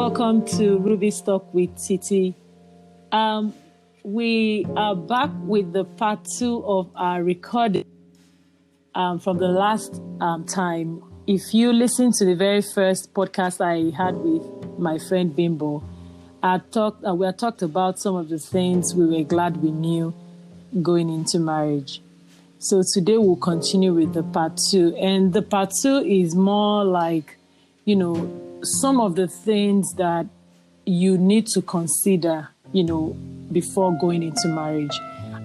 welcome to Rubies Talk with Titi. We are back with the part 2 of our recording from the last time. If you listen to the very first podcast I had with my friend Bimbo, we had talked about some of the things we were glad we knew going into marriage. So today we'll continue with the part 2. And the part 2 is more like, some of the things that you need to consider, before going into marriage.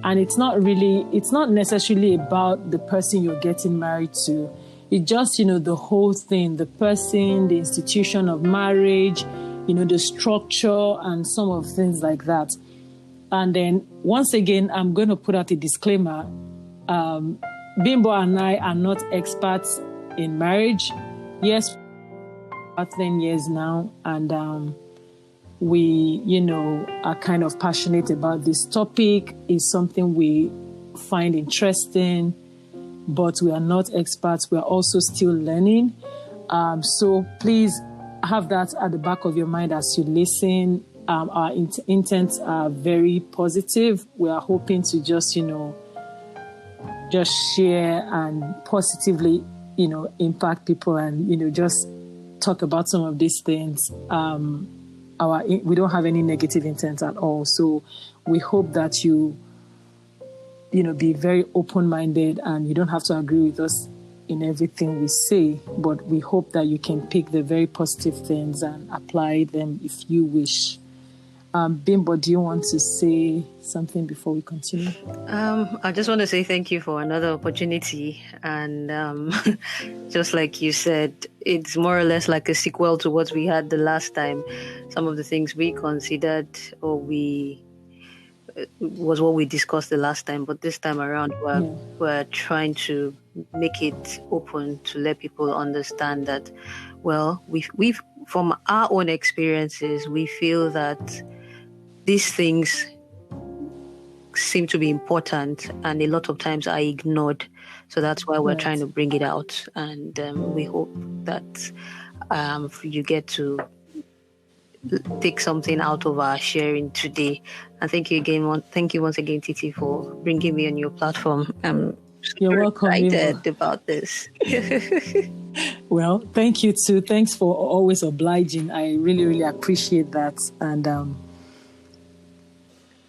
And it's not necessarily about the person you're getting married to. It's just, the whole thing, the person, the institution of marriage, the structure and some of things like that. And then once again, I'm going to put out a disclaimer. Bimbo and I are not experts in marriage. Yes, about 10 years now. And we, are kind of passionate about this topic. It's something we find interesting, but we are not experts. We are also still learning. So please have that at the back of your mind as you listen. Our intents are very positive. We are hoping to just share and positively, impact people and, just talk about some of these things. We don't have any negative intent at all. So we hope that you be very open-minded and you don't have to agree with us in everything we say, but we hope that you can pick the very positive things and apply them if you wish. Bimbo, do you want to say something before we continue? I just want to say thank you for another opportunity. And just like you said, it's more or less like a sequel to what we had the last time. Some of the things we considered was what we discussed the last time. But this time around, we're trying to make it open to let people understand that, well, we've from our own experiences, we feel that these things seem to be important and a lot of times are ignored. So that's why we're trying to bring it out. And we hope that you get to take something out of our sharing today. And thank you once again, Titi, for bringing me on your platform. You're welcome. Excited about this. Well, thank you too. Thanks for always obliging. I really, really appreciate that. And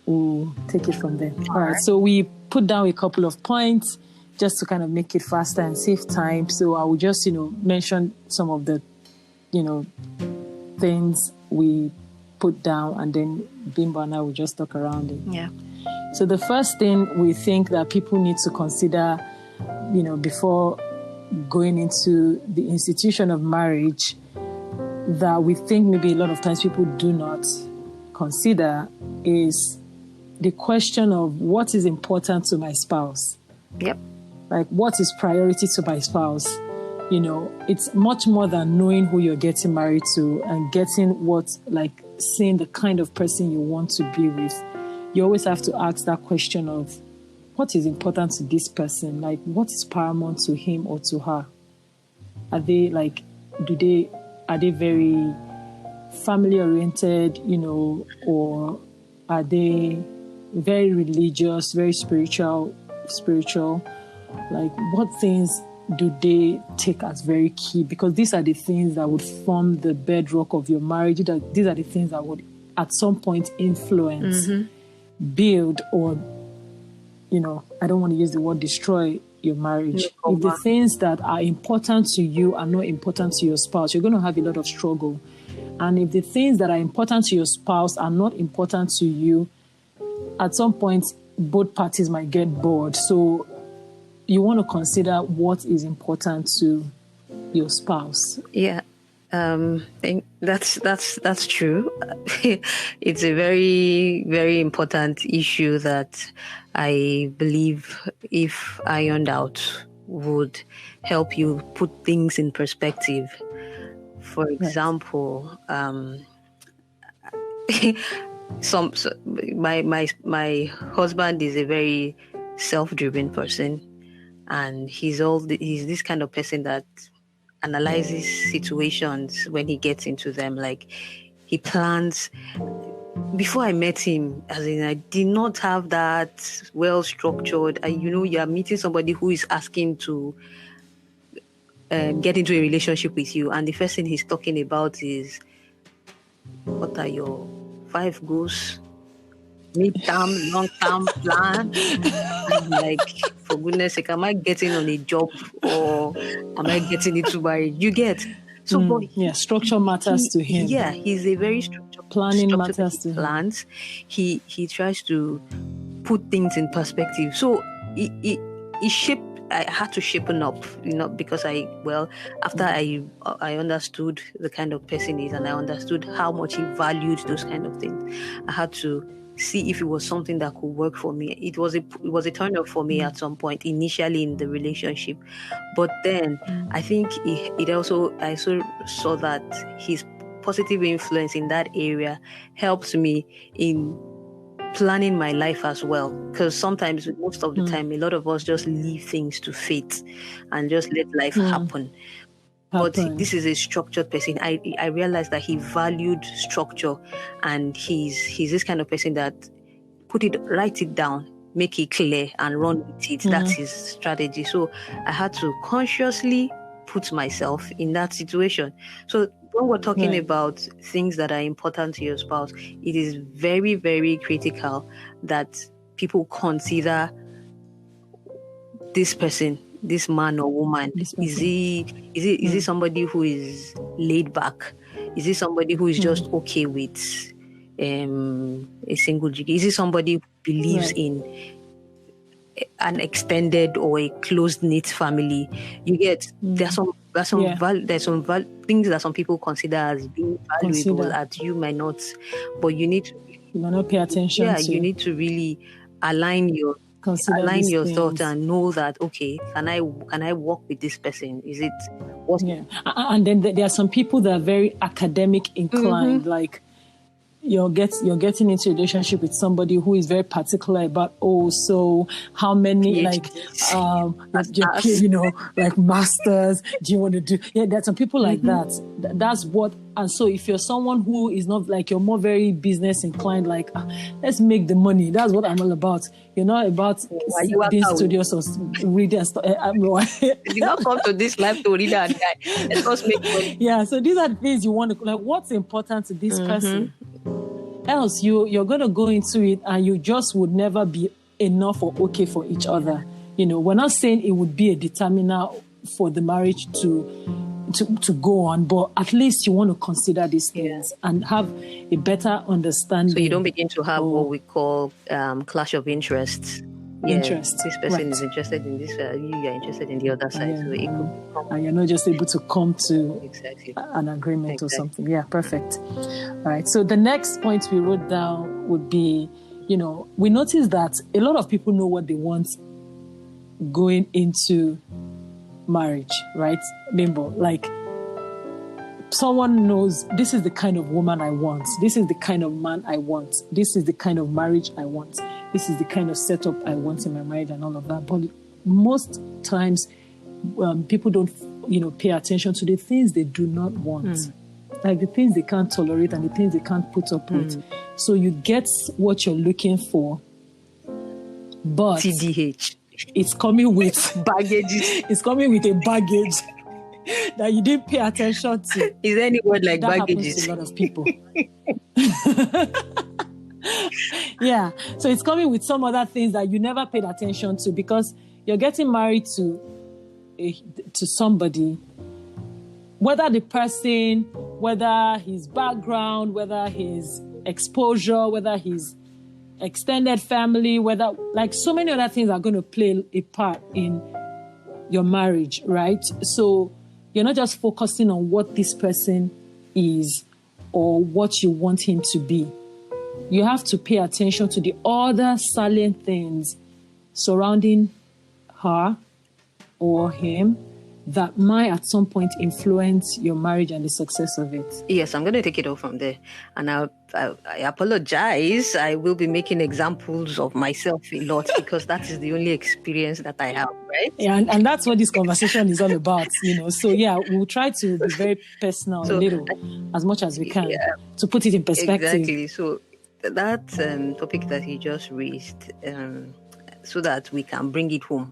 we'll take it from there. All right. So we put down a couple of points just to kind of make it faster and save time. So I will just, mention some of the, things we put down, and then Bimbo and I will just talk around it. Yeah. So the first thing we think that people need to consider, before going into the institution of marriage, that we think maybe a lot of times people do not consider, is the question of what is important to my spouse. Yep. Like, what is priority to my spouse? It's much more than knowing who you're getting married to and getting seeing the kind of person you want to be with. You always have to ask that question of what is important to this person? Like, what is paramount to him or to her? Are they very family oriented, or are they very religious, very spiritual? Like, what things do they take as very key? Because these are the things that would form the bedrock of your marriage. These are the things that would at some point influence, build, or, I don't want to use the word destroy your marriage. If the things that are important to you are not important to your spouse, you're going to have a lot of struggle. And if the things that are important to your spouse are not important to you, at some point, both parties might get bored. So you want to consider what is important to your spouse. Yeah, that's true. It's a very, very important issue that I believe, if ironed out, would help you put things in perspective. For example, my husband is a very self-driven person, and he's this kind of person that analyzes situations when he gets into them. Like, He plans. Before I met him, as in, I did not have that well structured. You are meeting somebody who is asking to get into a relationship with you, and the first thing he's talking about is, what are your 5 goals, mid-term, long-term plan? I'm like, for goodness sake, am I getting on a job or am I getting into marriage? You get. So, but structure matters to him. Yeah, he's a very structured. Planning matters to plans. Him. He tries to put things in perspective. So he shaped. I had to shapen up, because after I understood the kind of person he is, and I understood how much he valued those kind of things, I had to see if it was something that could work for me. It was a turn off for me at some point initially in the relationship, but then I think I also saw that his positive influence in that area helped me in planning my life as well, because sometimes, most of the time, a lot of us just leave things to fate and just let life happen. But this is a structured person. I realized that he valued structure, and he's this kind of person that write it down, make it clear, and run with it. That's his strategy. So I had to consciously put myself in that situation. So when we're talking about things that are important to your spouse, it is very, very critical that people consider this person, this man or woman. Is he somebody who is laid back? Is he somebody who is just okay with a single jiggy? Is he somebody who believes in an extended or a close-knit family? You get, there's some things that some people consider as being valuable that you might not, but you need to pay attention to. You need to really align your thoughts and know that, okay, can I work with this person? Is it and then there are some people that are very academic inclined, like you're getting into a relationship with somebody who is very particular about, so how many, like masters do you want to do? There's some people like that. That's what. And so if you're someone who is not, like, you're more very business inclined, like, let's make the money, that's what I'm all about. You're not about being studious or reading and stuff. You did not come to this life to read and die. Let us make money. So these are the things you want to, like, what's important to this person. Else you're going to go into it and you just would never be enough or okay for each other. We're not saying it would be a determiner for the marriage to go on, but at least you want to consider these things and have a better understanding. So you don't begin to have what we call clash of interests. This person is interested in this, you are interested in the other side. So it could and you're not just able to come to an agreement or something. Perfect. All right. So the next point we wrote down would be, we noticed that a lot of people know what they want going into marriage, right? Bimbo, like, someone knows, this is the kind of woman I want. This is the kind of man I want. This is the kind of marriage I want. This is the kind of setup I want in my marriage and all of that. But most times, people don't, pay attention to the things they do not want. Like the things they can't tolerate and the things they can't put up with. So you get what you're looking for, but TDH. It's coming with baggage. It's coming with a baggage that you didn't pay attention to. Is there any word like that baggage? Happens to a lot of people. So it's coming with some other things that you never paid attention to, because you're getting married to somebody, whether the person, whether his background, whether his exposure, whether his extended family, whether, like, so many other things are going to play a part in your marriage, right? So you're not just focusing on what this person is or what you want him to be. You have to pay attention to the other salient things surrounding her or him that might at some point influence your marriage and the success of it? Yes, I'm going to take it all from there. And I apologize. I will be making examples of myself a lot because that is the only experience that I have, right? Yeah, and that's what this conversation is all about, So yeah, we'll try to be very personal a little, as much as we can, to put it in perspective. Exactly. So that topic that he just raised, so that we can bring it home.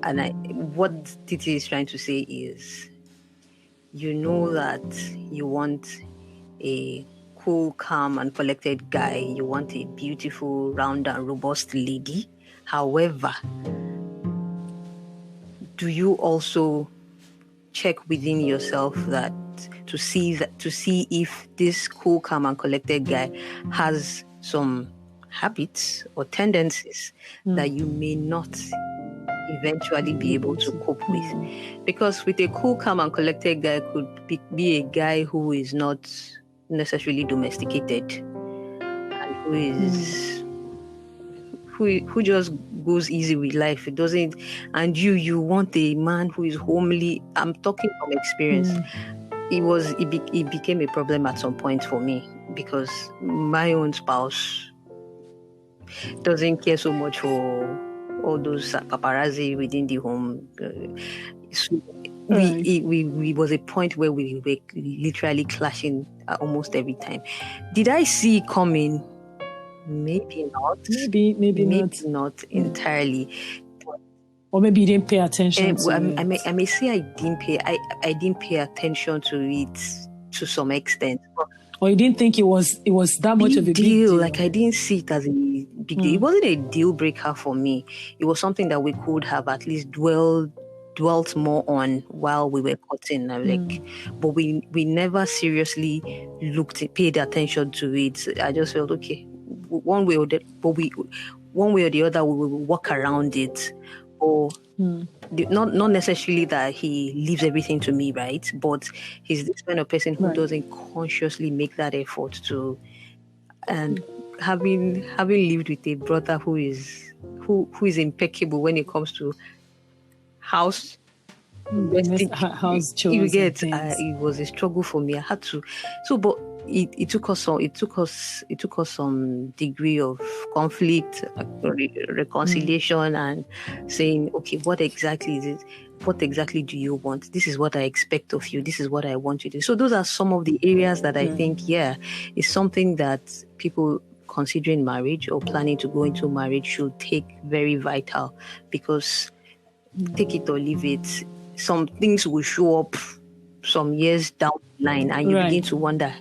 And what Titi is trying to say is, you know that you want a cool, calm, and collected guy. You want a beautiful, round, and robust lady. However, do you also check within yourself that to see if this cool, calm, and collected guy has some habits or tendencies that you may not eventually be able to cope with? Because with a cool, calm, and collected guy could be a guy who is not necessarily domesticated and who is who just goes easy with life. It doesn't, and you want a man who is homely. I'm talking from experience. It became a problem at some point for me because my own spouse doesn't care so much for all those paparazzi within the home. So we was a point where we were literally clashing almost every time. Did I see it coming? Maybe not. Maybe not entirely. Or maybe you didn't pay attention to it. I may say I didn't pay attention to it to some extent. Or you didn't think it was that much of a big deal? Like I didn't see it as a big deal. It wasn't a deal breaker for me. It was something that we could have at least dwelt more on while we were cutting. But we never seriously paid attention to it. I just felt okay. One way or the other, we will walk around it, or not necessarily that he leaves everything to me, right? But he's this kind of person who doesn't consciously make that effort to. And having lived with a brother who is impeccable when it comes to house chores, you get it was a struggle for me. I had to but it took us some degree of conflict, reconciliation, and saying, okay, what exactly is it? What exactly do you want? This is what I expect of you. This is what I want you to do. So those are some of the areas that I think, is something that people considering marriage or planning to go into marriage should take very vital, because take it or leave it, some things will show up some years down the line, and you begin to wonder,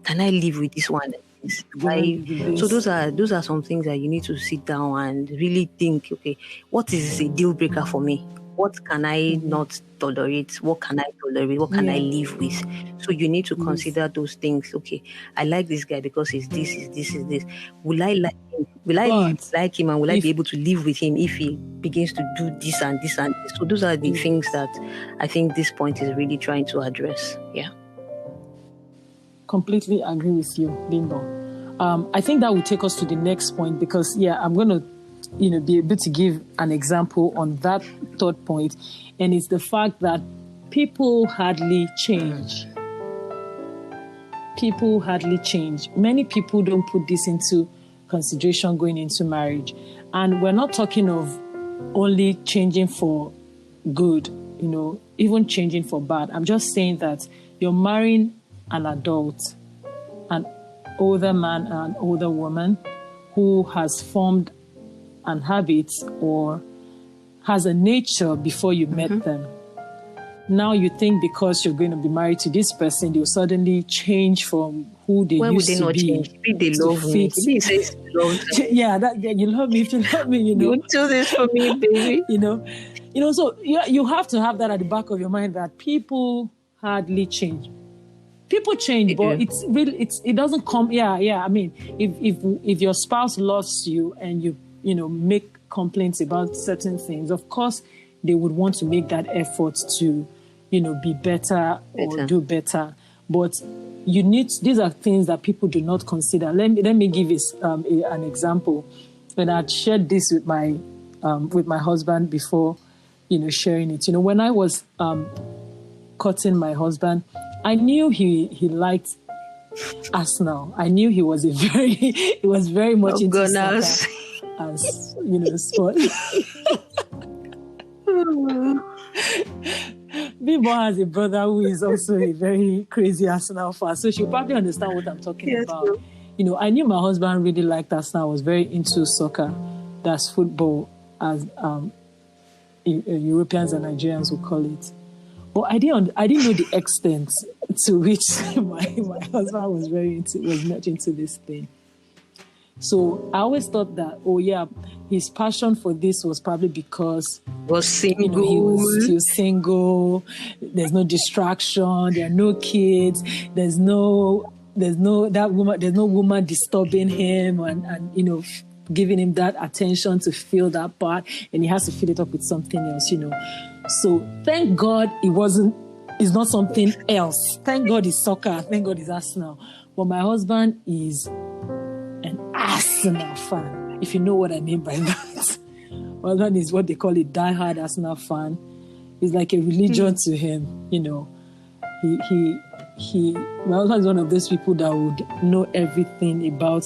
can I live with this one? So those are some things that you need to sit down and really think, okay, what is a deal breaker for me? What can I not tolerate? What can I tolerate? What can I live with? So you need to consider those things. Okay, I like this guy because he's this, is this. Will I like him? Will I like him, and will I be able to live with him if he begins to do this and this and this? So those are the things that I think this point is really trying to address. Yeah. Completely agree with you, Bimbo. I think that will take us to the next point, because I'm going to be able to give an example on that third point, and it's the fact that people hardly change. People hardly change. Many people don't put this into consideration going into marriage, and we're not talking of only changing for good, even changing for bad. I'm just saying that you're marrying an adult, an older man and an older woman who has formed an habit or has a nature before you met them. Now you think because you're going to be married to this person, they'll suddenly change from who they used to be. Why would they not change? Maybe they love me. He says he loves me. You love me. If you love me, You do this for me, baby. So you have to have that at the back of your mind, that people hardly change. People change, but it doesn't come. I mean, if your spouse loves you and you make complaints about certain things, of course they would want to make that effort to be better or do better. But these are things that people do not consider. Let me give an example. When I shared this with my husband before, sharing it. When I was courting my husband, I knew he liked Arsenal. I knew he was very much into soccer as sport. Bimbo has a brother who is also a very crazy Arsenal fan, so she'll probably understand what I'm talking about. I knew my husband really liked Arsenal, was very into soccer, that's football, as Europeans and Nigerians would call it. But I didn't know the extent to which my husband was much into this thing. So I always thought that, his passion for this was probably because was single. He was single. There's no distraction. There are no kids. There's no woman disturbing him and giving him that attention to feel that part, and he has to fill it up with something else. So thank God it's not something else. Thank God it's soccer. Thank God it's Arsenal. But my husband is an Arsenal fan, if you know what I mean by that. My husband is what they call a diehard Arsenal fan. It's like a religion to him, My husband is one of those people that would know everything about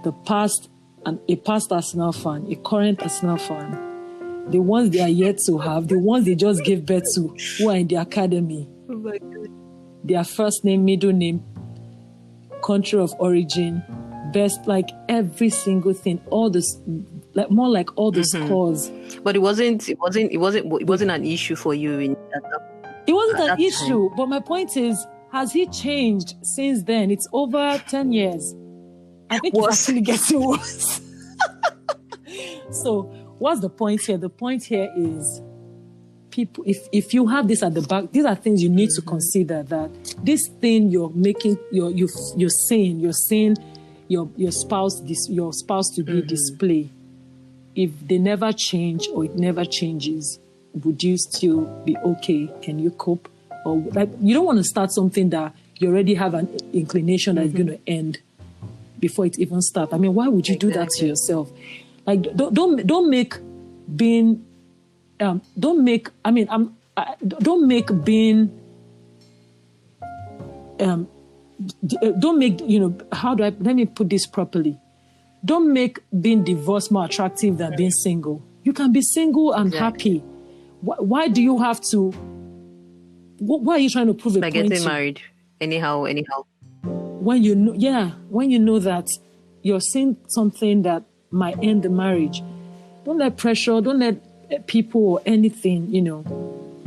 the past, and a past Arsenal fan, a current Arsenal fan, the ones they are yet to have, the ones they just gave birth to, who are in the academy. Oh my God. Their first name, middle name, country of origin, best, like every single thing, all this, like more like all the scores. But it wasn't an issue for you in that. It wasn't an issue, but my point is, has he changed since then? It's over 10 years. I think it's actually getting worse. So what's the point here? The point here is, people, if you have this at the back, these are things you need to consider, that this thing you're making, you're saying your spouse to be display. If they never change or it never changes, would you still be okay? Can you cope? Or like, you don't want to start something that you already have an inclination that is going to end before it even starts. I mean, why would you do that to yourself? Like, don't make being how do let me put this properly. Don't make being divorced more attractive than being single. You can be single and happy. Why do you have to? Why are you trying to prove a point? By getting married, anyhow. When you know that you're saying something that might end the marriage, don't let pressure, don't let people or anything,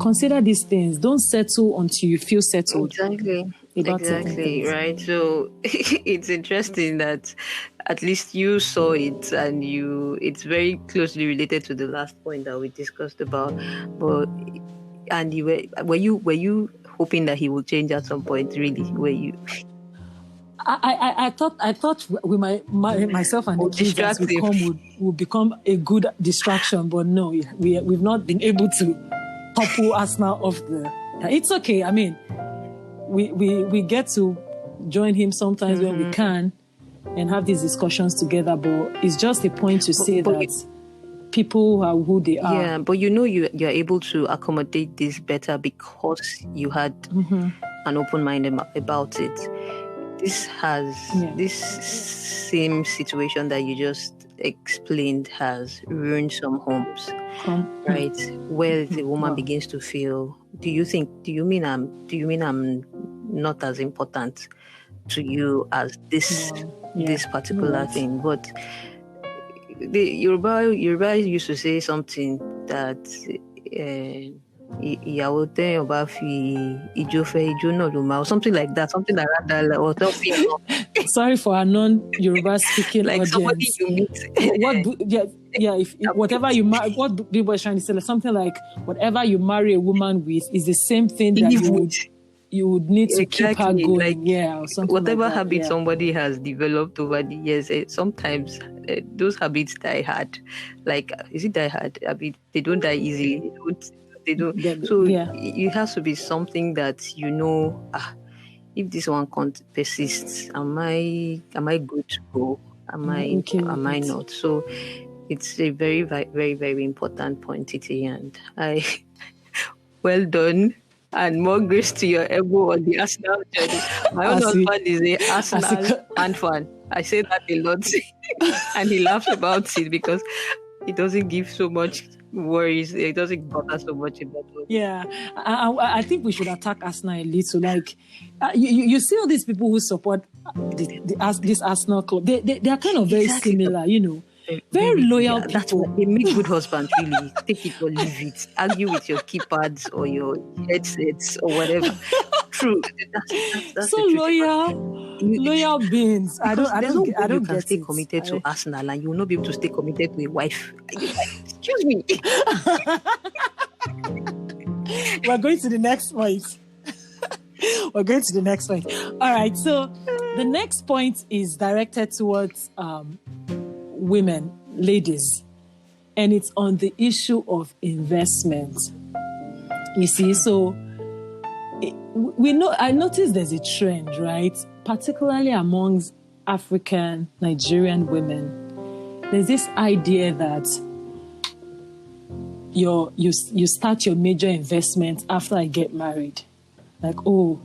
consider these things. Don't settle until you feel settled. Exactly, right? So it's interesting that at least you saw it, and it's very closely related to the last point that we discussed about. But were you hoping that he would change at some point? Really, were you? I thought with myself and the kids as we come would become a good distraction, but no, we've not been able to topple Arsenal off the. It's okay. I mean, we get to join him sometimes when we can and have these discussions together, but it's just a point to say that people are who they are. Yeah, but you're able to accommodate this better because you had an open mind about it. This same situation that you just explained has ruined some homes, right? Where the woman begins to feel, do you mean I'm not as important to you as this particular thing? But the Yoruba used to say something that ìyàwó tẹ́ ọba fi ijó fẹ́ ijó náà ló máa, or something like that, or something. Sorry for our non-Yoruba speaking like audience. Somebody you meet. Whatever you marry, what people are trying to say, like something like whatever you marry a woman with is the same thing that you would need to keep her going, or something. Whatever like that, habit somebody has developed over the years, sometimes those habits die hard. Like, is it die hard? I mean, they don't die easily. They don't. It has to be something that if this one persists, am I good to go? Am I not? So It's a very, very, very important point, Titi, and I well done. And more grace to your elbow on the Arsenal journey. My own husband is a Arsenal fan. I say that a lot. And he laughs about it because it doesn't give so much worries. It doesn't bother so much about it. Yeah. I think we should attack Arsenal a little. Like, you see all these people who support this Arsenal club. They are kind of very similar, you know. Very loyal people. That's what they make good husbands, really. Take it or leave it. Argue with your keypads or your headsets or whatever. True. That's so loyal beings. I don't you get can stay it. committed to Arsenal and you will not be able to stay committed to a wife. Excuse me. We're going to the next point. All right. So the next point is directed towards women, ladies, and it's on the issue of investment. You see, so I noticed there's a trend, right? Particularly amongst African, Nigerian women. There's this idea that you start your major investment after I get married. Like, oh,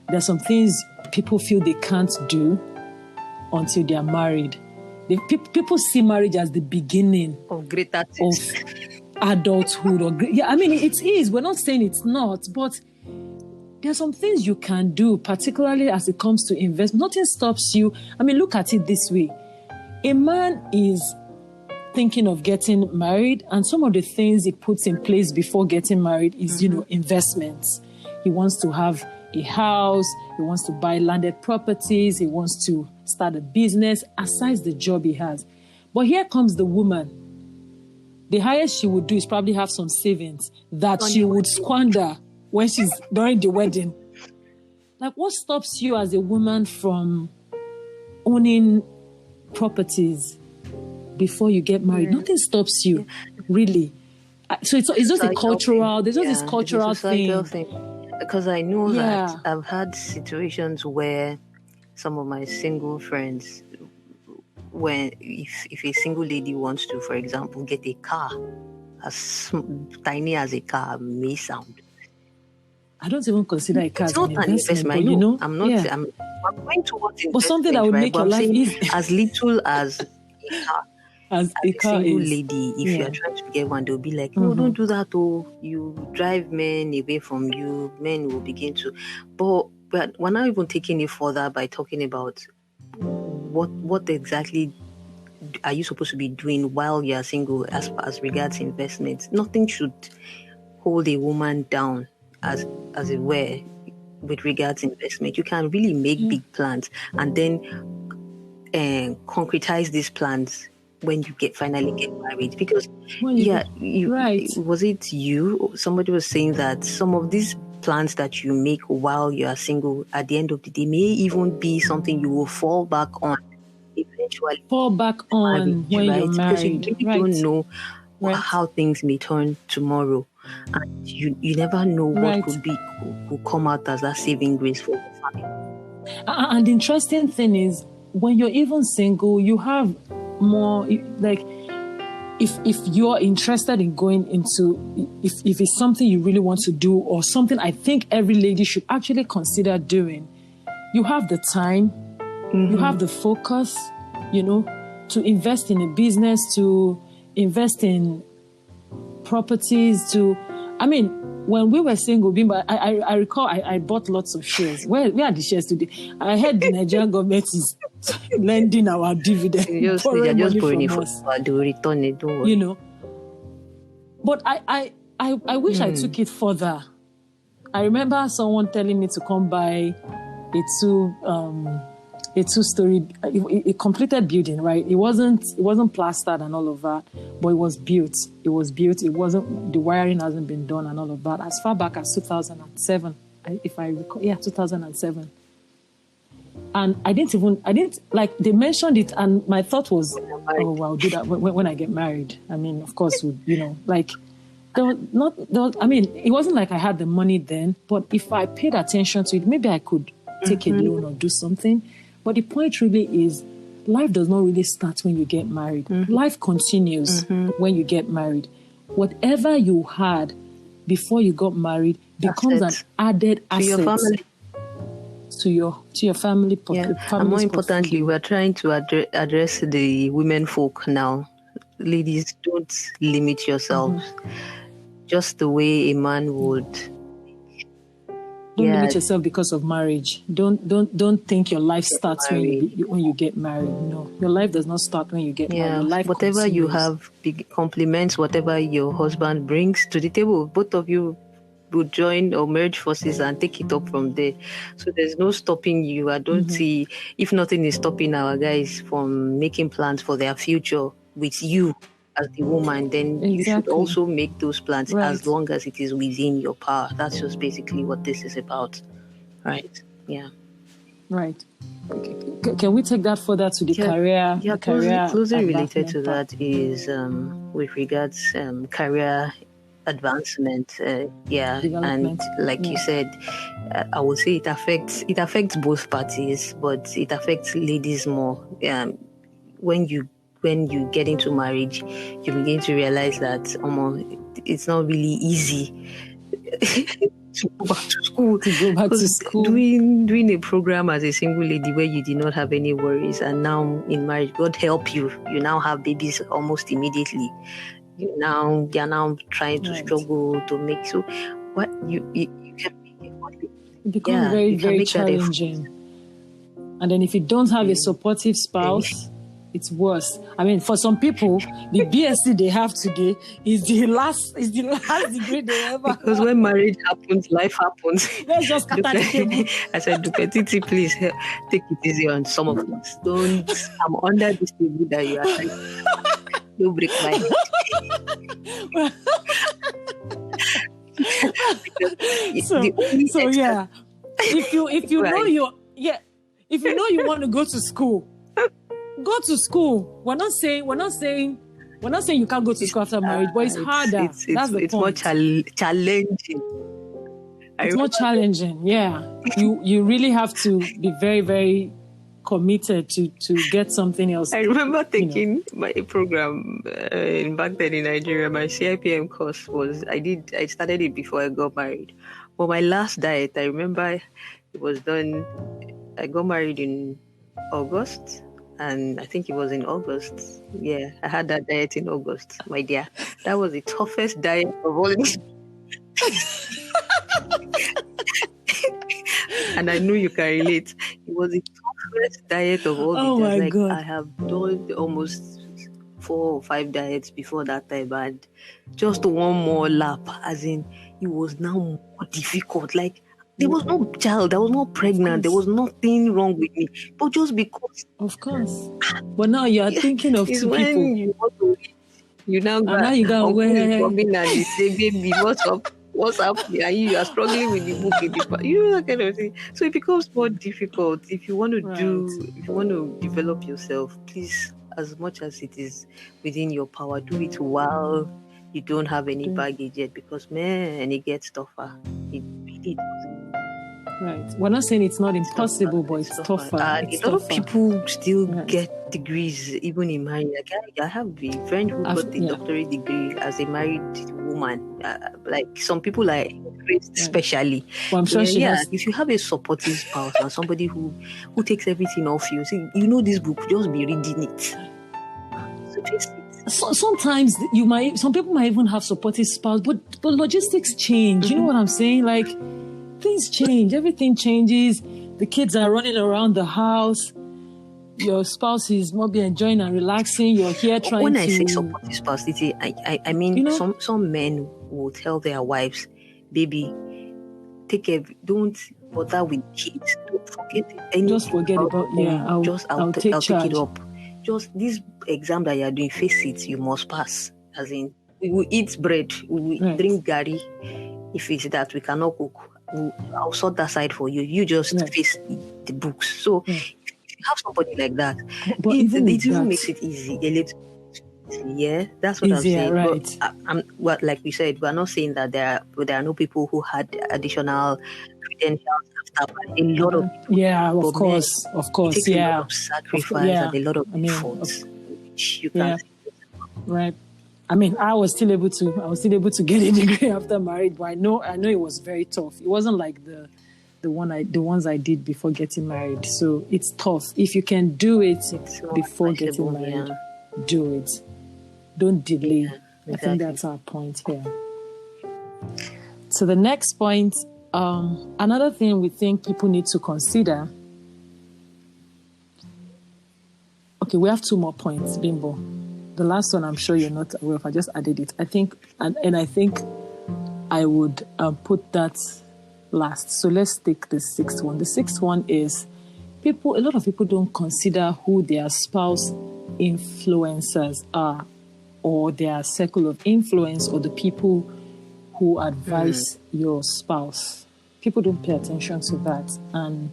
there's some things people feel they can't do until they're married. People see marriage as the beginning of greater things. Of adulthood. I mean, it is. We're not saying it's not, but there are some things you can do, particularly as it comes to investment. Nothing stops you. I mean, look at it this way. A man is thinking of getting married, and some of the things he puts in place before getting married is, investments. He wants to have a house, he wants to buy landed properties, he wants to start a business, aside the job he has. But here comes the woman. The highest she would do is probably have some savings that she would squander when she's during the wedding. Like, what stops you as a woman from owning properties before you get married? Nothing stops you, really. So it's just a cultural, there's just this cultural thing. Because I know that I've had situations where some of my single friends, if a single lady wants to, for example, get a car, as tiny as a car may sound, I don't even consider a car as an investment. You know, I'm not. I'm going towards investment, but something that would make your life easy. As little as a car. As a car single lady, if you are trying to get one, they'll be like, no, don't do that. Oh, you drive men away from you. Men will begin to. But we're not even taking it further by talking about what exactly are you supposed to be doing while you're single as regards investments. Nothing should hold a woman down as it were with regards investment. You can really make big plans and then concretize these plans when you finally get married. Because was it you? Somebody was saying that some of these plans that you make while you are single, at the end of the day, may even be something you will fall back on eventually. When you're married. Because you really don't know how things may turn tomorrow. And you never know what could come out as that saving grace for your family. And the interesting thing is, when you're even single, you have more, like, if you're interested in going into, if it's something you really want to do, or something I think every lady should actually consider doing, you have the time, you have the focus, to invest in a business, to invest in properties, when we were single, Bimbo, I recall I bought lots of shares. Where are the shares today? I heard the Nigerian government is lending our dividend. They're just borrowing it from us. They will return it, don't worry. But I wish I took it further. I remember someone telling me to come buy a two-story, a completed building, right? It wasn't plastered and all of that, but it was built. It wasn't, the wiring hasn't been done and all of that. As far back as 2007, if I recall, 2007. And I didn't, like, they mentioned it, and my thought was, I'll do that when I get married. I mean, of course, like, it wasn't like I had the money then, but if I paid attention to it, maybe I could take a loan or do something. But the point really is, life does not really start when you get married. Life continues when you get married. Whatever you had before you got married becomes an added asset to your family. To your family. And more importantly, we're trying to address the women folk now. Ladies, don't limit yourselves. Just the way a man would. Don't limit yourself because of marriage. Don't think your life starts when you get married. No, your life does not start when you get married. Your life whatever continues. you have complements whatever your husband brings to the table. Both of you would join or merge forces and take it up from there. So there's no stopping you. I don't see, if nothing is stopping our guys from making plans for their future with you as the woman, then you should also make those plans as long as it is within your power. That's just basically what this is about. Right? Yeah. Right. Okay. Can we take that further to the career? Yeah, closely related to that is with regards career advancement. And like you said, I would say it affects both parties, but it affects ladies more. When you get into marriage, you begin to realize that it's not really easy to go back to school. Doing a program as a single lady where you did not have any worries, and now in marriage, God help you, you now have babies almost immediately. You're now trying to struggle to make what you can make it becomes very, very challenging. And then if you don't have a supportive spouse, it's worse. I mean, for some people, the BSc they have today is the last degree they ever. Because when marriage happens, life happens. Let's just cut that table. I said, Titi, please take it easy on some of us. I'm under this table that you are trying. Don't break my head. If you know you want to go to school, go to school. We're not saying you can't go to school after marriage, but it's harder. That's the point. It's more challenging. It's more challenging. Yeah, you really have to be very, very committed to get something else. I remember taking my program back then in Nigeria. My CIPM course was I started it before I got married. But my last diet, I remember it was done. I got married in August, and I think it was in August. Yeah, I had that diet in August, my dear. That was the toughest diet of all. And I knew you can relate. It was the toughest diet of all. Oh my God. I have done almost 4 or 5 diets before that time, and just one more lap, as in it was now more difficult. Like, there was no child, I was not pregnant, there was nothing wrong with me, but just because. Of course. But now you are thinking of 2 people. You want to eat, you now got coming and you say, baby, what's up? Yeah, you are struggling with the book in the that kind of thing. So it becomes more difficult. If you want to develop yourself, please, as much as it is within your power, do it while you don't have any baggage yet, because it gets tougher. It really does. Right. We're not saying it's not impossible, but it's tougher. A lot of people still get degrees even in marriage. I have a friend who got the doctorate degree as a married woman. Like some people are raised especially. Well, I'm sure she has. If you have a supportive spouse and somebody who takes everything off you, say, this book, just be reading it. So sometimes some people might even have supportive spouse, but logistics change. You know what I'm saying? Like, things change, everything changes. The kids are running around the house. Your spouse is maybe enjoying and relaxing. You're here trying When I say supportive spouse, Titi, I mean some men will tell their wives, baby, take care, don't bother with kids. Don't forget anything. Just forget about I'll take it up. Just this exam that you are doing, face it, you must pass. As in, we will eat bread, we will drink gari. If it's that we cannot cook, I'll sort that side for you. You just face the books. So if you have somebody like that, it even makes it easy a little Yeah, that's what Easier, I'm saying. right. But well, like we said, we're not saying that there are no people who had additional credentials after. A lot of people, Yeah, of but man, it course, takes a lot yeah. of sacrifice and a lot of I mean, effort, which you yeah, can't. right. I mean, I was still able to get a degree after marriage, but I know it was very tough. It wasn't like the ones I did before getting married. So it's tough. If you can do it It's more before getting advisable, married, yeah. do it. Don't delay. Yeah, I think exactly. that's our point here. So the next point, another thing we think people need to consider. Okay, we have 2 more points, Bimbo. The last one, I'm sure you're not aware of. I just added it. I think, and I think I would put that last. So let's take the 6th one. The 6th one is a lot of people don't consider who their spouse influencers are, or their circle of influence, or the people who advise your spouse. People don't pay attention to that. And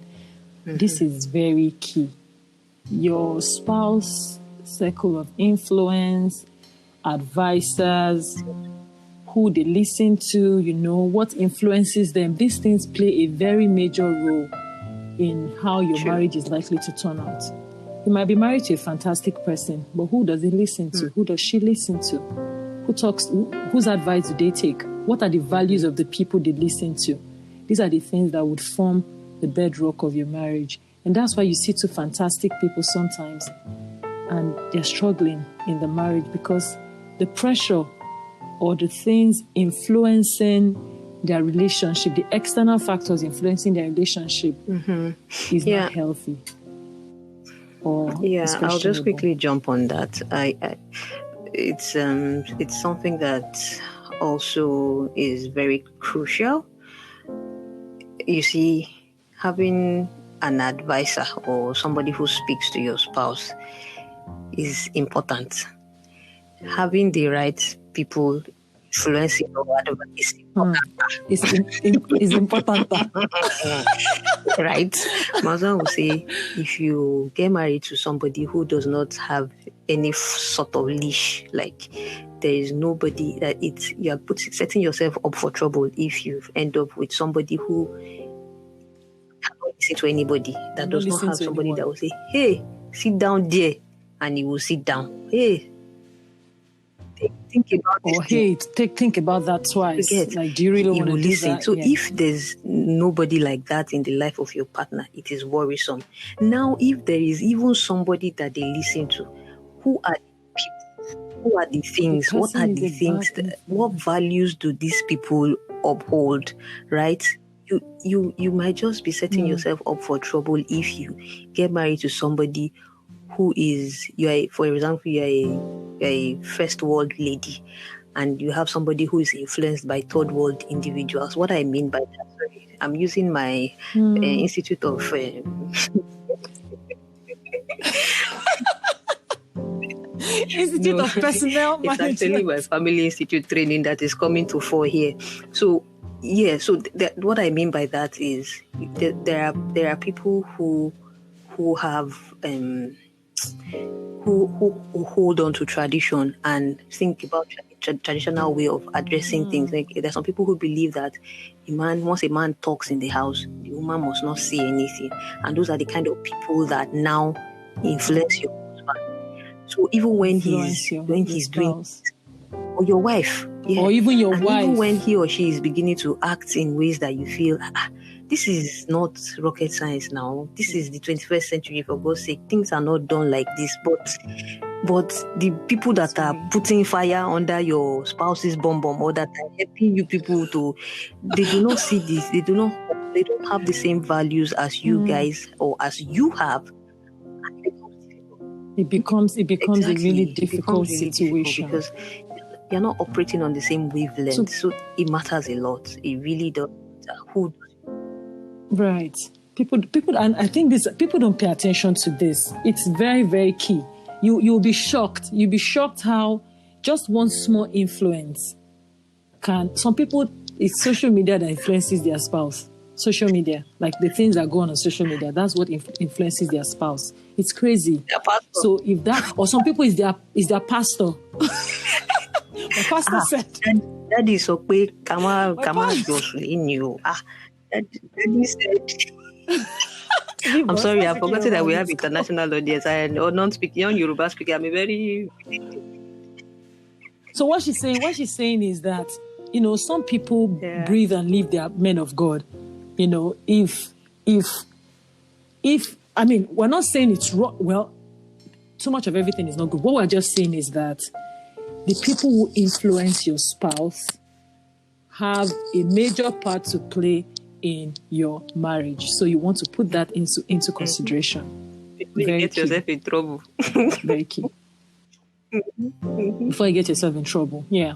this is very key. Your spouse circle of influence, advisors, who they listen to, what influences them. These things play a very major role in how your marriage is likely to turn out. You might be married to a fantastic person, but who does he listen to? Who does she listen to? Who talks? Whose advice do they take? What are the values of the people they listen to? These are the things that would form the bedrock of your marriage. And that's why you see 2 fantastic people sometimes, and they're struggling in the marriage because the pressure or the things influencing their relationship, the external factors influencing their relationship, is not healthy. Or I'll just quickly jump on that. It's something that also is very crucial. You see, having an advisor or somebody who speaks to your spouse is important. Having the right people influencing or whatever is important. Is important. Right? Mother will say, if you get married to somebody who does not have any sort of leash, like there is nobody that you are setting yourself up for trouble if you end up with somebody who cannot listen to anybody, that does not have somebody that will say, hey, sit down there, and he will sit down. Hey, think about this. Or hey, think about that twice. Like, do you really want to do that? So if there's nobody like that in the life of your partner, it is worrisome. Now, if there is even somebody that they listen to, who are the people? Who are the things? What are the things? What values do these people uphold? Right? You might just be setting yourself up for trouble if you get married to somebody who is, for example, you're a first world lady, and you have somebody who is influenced by third world individuals. What I mean by that, sorry, I'm using my Institute of Institute of Personnel Management. It's actually my Family Institute training that is coming to 4 here. So what I mean by that is there are people who have who hold on to tradition and think about traditional way of addressing things. Like, there's some people who believe that once a man talks in the house, the woman must not say anything, and those are the kind of people that now influence your husband. So even when he's doing, or your wife, or even your wife, even when he or she is beginning to act in ways that you feel, this is not rocket science now. This is the 21st century, for God's sake. Things are not done like this. But the people that are putting fire under your spouse's bum or that are helping you people they do not see this. They don't have the same values as you guys, or as you have. It becomes a really difficult situation because you're not operating on the same wavelength. So it matters a lot. It really does. Right. People, and I think people don't pay attention to this. It's very, very key. You'll be shocked. You'll be shocked how just one small influence some people, it's social media that influences their spouse. social media, like the things that go on social media. That's what influences their spouse. It's crazy. Their pastor. So if that, or some people is their pastor. My pastor said. That is okay. Kama in you. Daddy said. I'm sorry, I forgot that we have international audience and non-speaking, non-Yoruba speaking. I'm a very. So what she's saying is that, you know, some people breathe and live, they are men of God. You know, if I mean, we're not saying it's wrong. Well, too much of everything is not good. What we're just saying is that the people who influence your spouse have a major part to play in your marriage. So you want to put that into consideration. Before you get yourself in trouble. Very key. Before you get yourself in trouble. Yeah.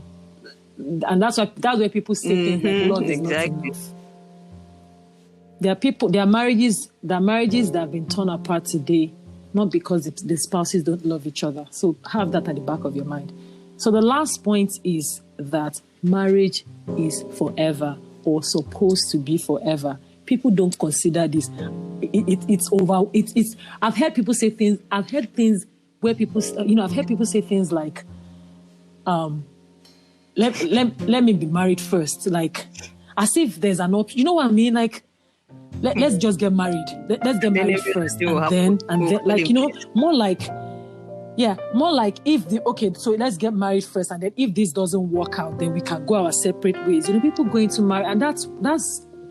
And that's where people say things like love is not enough. There are marriages that have been torn apart today, not because the spouses don't love each other. So have that at the back of your mind. So the last point is that marriage is forever, or supposed to be forever. People don't consider this. It's over. It's. I've heard people say things. I've heard things where people, I've heard people say things like, let me be married first, like as if there's an option. You know what I mean? Like, let's just get married. Let's get married first, and then, like, more like so let's get married first, and then if this doesn't work out, then we can go our separate ways. People going to marry, and that's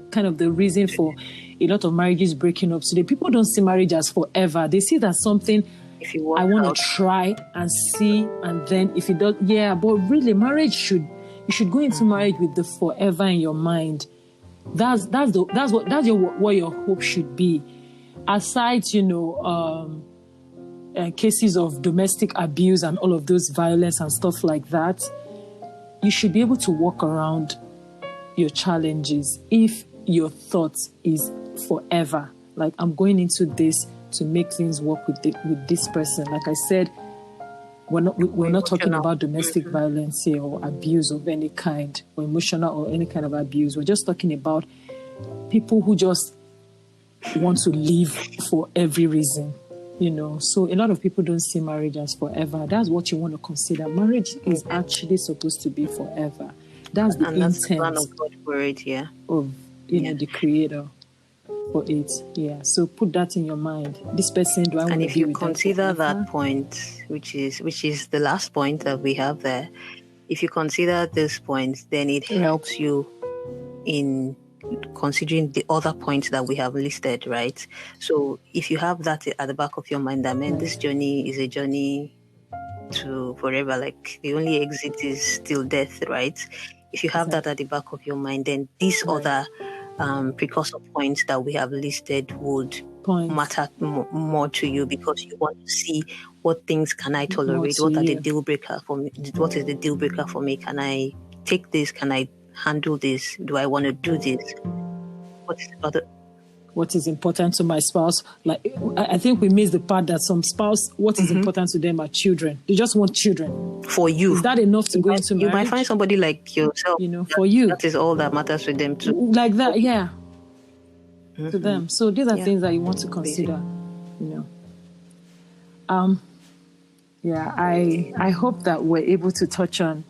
kind of the reason for a lot of marriages breaking up today. People don't see marriage as forever. They see that something I want to try and see, and then if it does, but really, you should go into marriage with the forever in your mind. That's what your hope should be. Aside, cases of domestic abuse and all of those violence and stuff like that, you should be able to walk around your challenges if your thought is forever. Like, I'm going into this to make things work with this person. Like I said, we're not talking about domestic violence here, or abuse of any kind, or emotional or any kind of abuse. We're just talking about people who just want to live for every reason. So a lot of people don't see marriage as forever. That's what you want to consider. Marriage is actually supposed to be forever. That's the intent. That's the plan of God for it, of the Creator for it. Yeah. So put that in your mind. This person, do I want to be with? And if you consider that point, which is the last point that we have there, if you consider this point, then it helps you in considering the other points that we have listed, right? So if you have that at the back of your mind, that this journey is a journey to forever, like the only exit is still death, right? If you have that at the back of your mind, then these other precursor points that we have listed would matter more to you, because you want to see what things can I tolerate, what are the deal breaker for me, what is the deal breaker for me, can I take this, can I handle this, do I want to do this, what is important to my spouse. Like, I think we missed the part that some spouse, what is important to them are children. They just want children. For you. Is that enough to go into marriage? You might find somebody like yourself. For you. That is all that matters to them too. Like that, to them. So these are things that you want to consider, I hope that we're able to touch on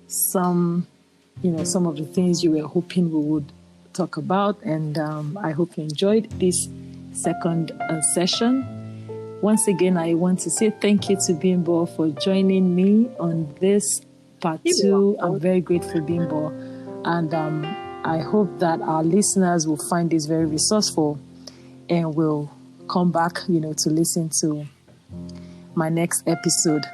some of the things you were hoping we would talk about, and I hope you enjoyed this second session. Once again, I want to say thank you to Bimbo for joining me on this part 2. I'm very grateful, Bimbo, and I hope that our listeners will find this very resourceful and will come back, to listen to my next episode.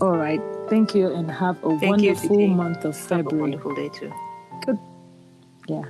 All right. Thank you, and have a wonderful month of February. Have a wonderful day too. Good. Yeah.